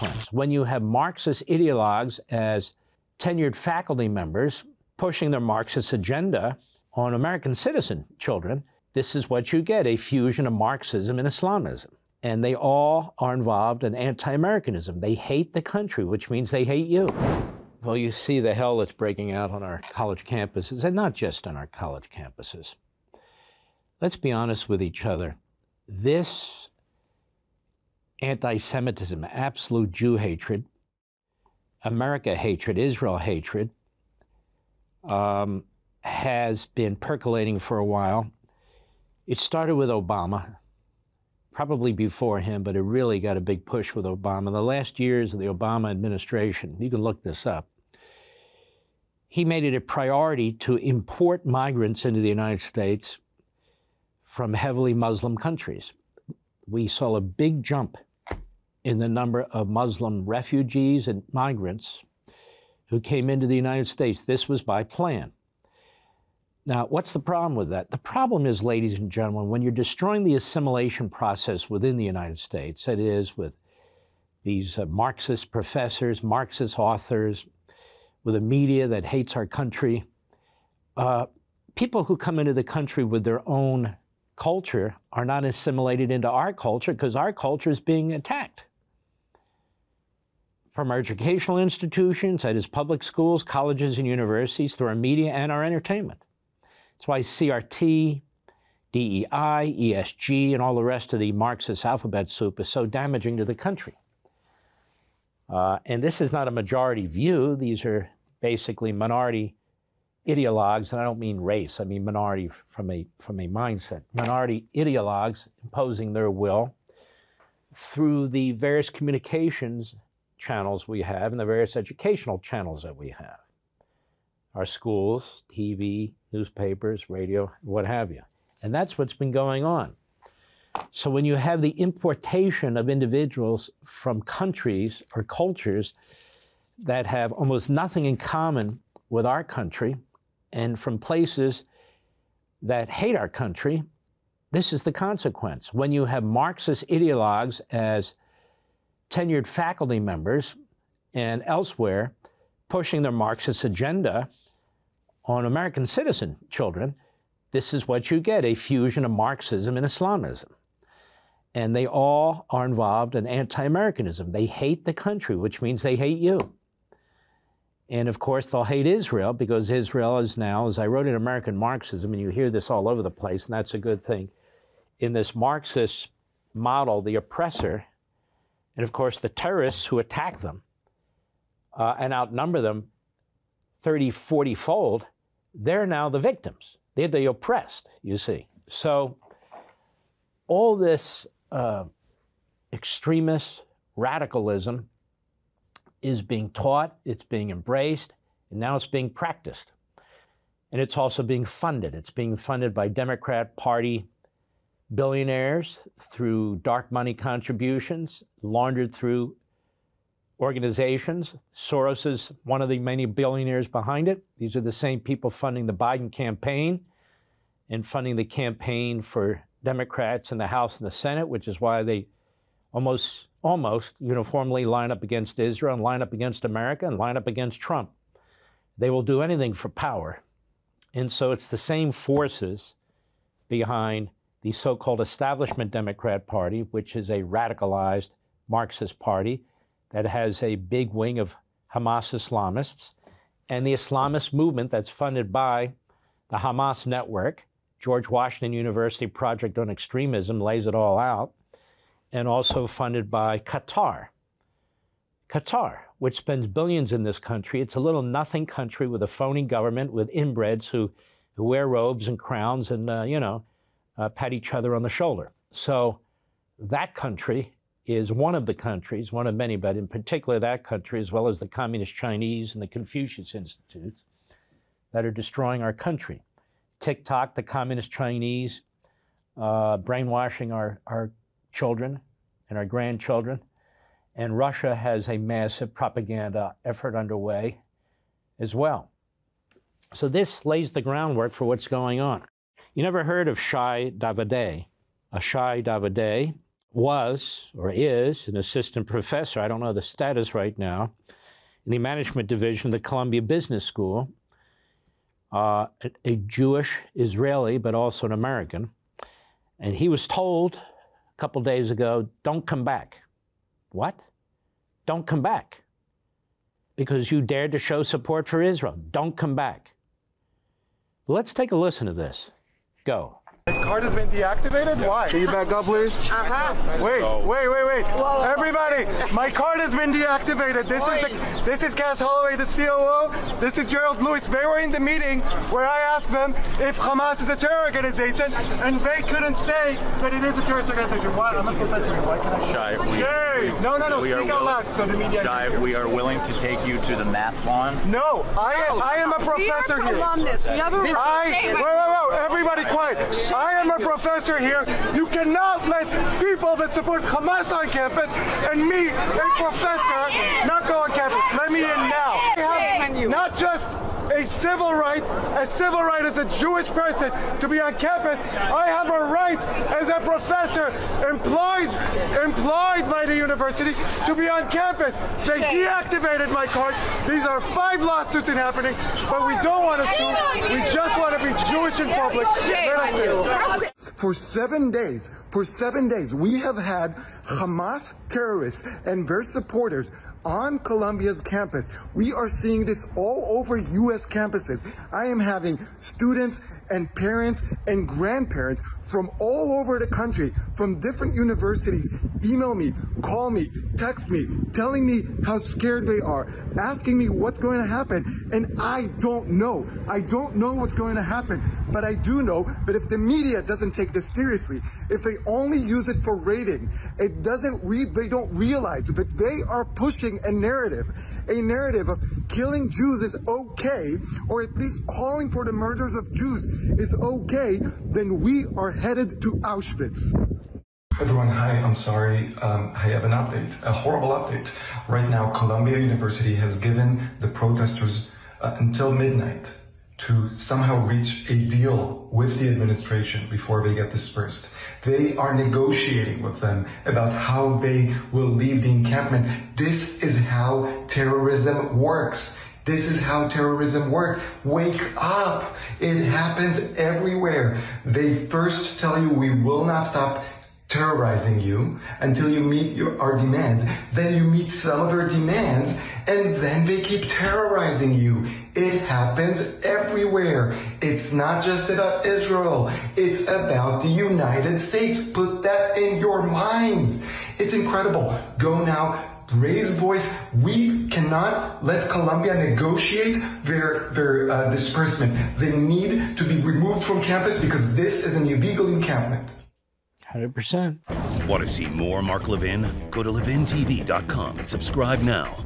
consequence. When you have Marxist ideologues as tenured faculty members pushing their Marxist agenda on American citizen children, this is what you get, a fusion of Marxism and Islamism. And they all are involved in anti-Americanism. They hate the country, which means they hate you. Well, you see the hell that's breaking out on our college campuses, and not just on our college campuses. Let's be honest with each other. This anti-Semitism, absolute Jew hatred, America hatred, Israel hatred, has been percolating for a while. It started with Obama, probably before him, but it really got a big push with Obama. The last years of the Obama administration, you can look this up, he made it a priority to import migrants into the United States from heavily Muslim countries. We saw a big jump in the number of Muslim refugees and migrants who came into the United States. This was by plan. Now, what's the problem with that? The problem is, ladies and gentlemen, when you're destroying the assimilation process within the United States, that is, with these Marxist professors, Marxist authors, with a media that hates our country, people who come into the country with their own culture are not assimilated into our culture because our culture is being attacked. From our educational institutions, that is public schools, colleges, and universities, through our media and our entertainment. That's why CRT, DEI, ESG, and all the rest of the Marxist alphabet soup is so damaging to the country. And this is not a majority view. These are basically minority ideologues, and I don't mean race. I mean minority from a mindset. Minority ideologues imposing their will through the various communications channels we have and the various educational channels that we have. Our schools, TV, newspapers, radio, what have you. And that's what's been going on. So when you have the importation of individuals from countries or cultures that have almost nothing in common with our country and from places that hate our country, this is the consequence. When you have Marxist ideologues as tenured faculty members and elsewhere pushing their Marxist agenda on American citizen children, this is what you get, a fusion of Marxism and Islamism. And they all are involved in anti-Americanism. They hate the country, which means they hate you. And of course, they'll hate Israel because Israel is now, as I wrote in American Marxism, and you hear this all over the place, and that's a good thing, in this Marxist model, the oppressor, and of course the terrorists who attack them and outnumber them 30, 40-fold, they're now the victims. They're the oppressed, you see. So all this extremist radicalism is being taught, it's being embraced, and now it's being practiced. And it's also being funded. It's being funded by Democrat Party billionaires through dark money contributions, laundered through organizations. Soros is one of the many billionaires behind it. These are the same people funding the Biden campaign and funding the campaign for Democrats in the House and the Senate, which is why they almost uniformly line up against Israel and line up against America and line up against Trump. They will do anything for power. And so it's the same forces behind the so-called establishment Democrat Party, which is a radicalized Marxist party that has a big wing of Hamas Islamists, and the Islamist movement that's funded by the Hamas network. George Washington University Project on Extremism lays it all out, and also funded by Qatar. Qatar, which spends billions in this country. It's a little nothing country with a phony government with inbreds who wear robes and crowns and, pat each other on the shoulder. So that country is one of the countries, one of many, but in particular that country, as well as the Communist Chinese and the Confucius Institutes, that are destroying our country. TikTok, the Communist Chinese, brainwashing our children and our grandchildren. And Russia has a massive propaganda effort underway as well. So this lays the groundwork for what's going on. You never heard of Shai Davide? A Shai Davide was or is an assistant professor, I don't know the status right now, in the management division of the Columbia Business School, a Jewish Israeli, but also an American. And he was told a couple days ago, don't come back. What? Don't come back. Because you dared to show support for Israel. Don't come back. Let's take a listen to this. Go. My card has been deactivated? Why? Can you back up, please? Wait. Whoa. Everybody, my card has been deactivated. This is Cass Holloway, the COO. This is Gerald Lewis. They were in the meeting where I asked them if Hamas is a terror organization, and they couldn't say that it is a terrorist organization. Why? I'm a professor here. Why can I? Shai, no. Speak out loud so the media. Shai, we are willing to take you to the math lawn. No, I am a professor here. Wait. Everybody quiet. I am a professor here. You cannot let people that support Hamas on campus and me, a professor, not go on campus. Let me in now. I have not just a civil right as a Jewish person to be on campus. I have a right as a professor employed by the university to be on campus. They deactivated my card. These are 5 lawsuits happening, but we don't want to sue. We just want to be Jewish in public. Let us in. For 7 days, we have had Hamas terrorists and their supporters on Columbia's campus. We are seeing this all over U.S. campuses. I am having students and parents and grandparents from all over the country, from different universities, email me, call me, text me, telling me how scared they are, asking me what's going to happen. And I don't know. I don't know what's going to happen. But I do know that if the media doesn't take this seriously, if they only use it for rating, they don't realize that they are pushing a narrative of killing Jews is okay, or at least calling for the murders of Jews is okay, then we are headed to Auschwitz. Everyone, hi, I'm sorry. I have an update, a horrible update. Right now, Columbia University has given the protesters until midnight to somehow reach a deal with the administration before they get dispersed. They are negotiating with them about how they will leave the encampment. This is how terrorism works. This is how terrorism works. Wake up. It happens everywhere. They first tell you we will not stop terrorizing you until you meet our demands. Then you meet some of their demands, and then they keep terrorizing you. It happens everywhere. It's not just about Israel. It's about the United States. Put that in your minds. It's incredible. Go now. Raise voice. We cannot let Columbia negotiate their disbursement. They need to be removed from campus because this is an illegal encampment. 100%. Want to see more Mark Levin? Go to LevinTV.com and subscribe now.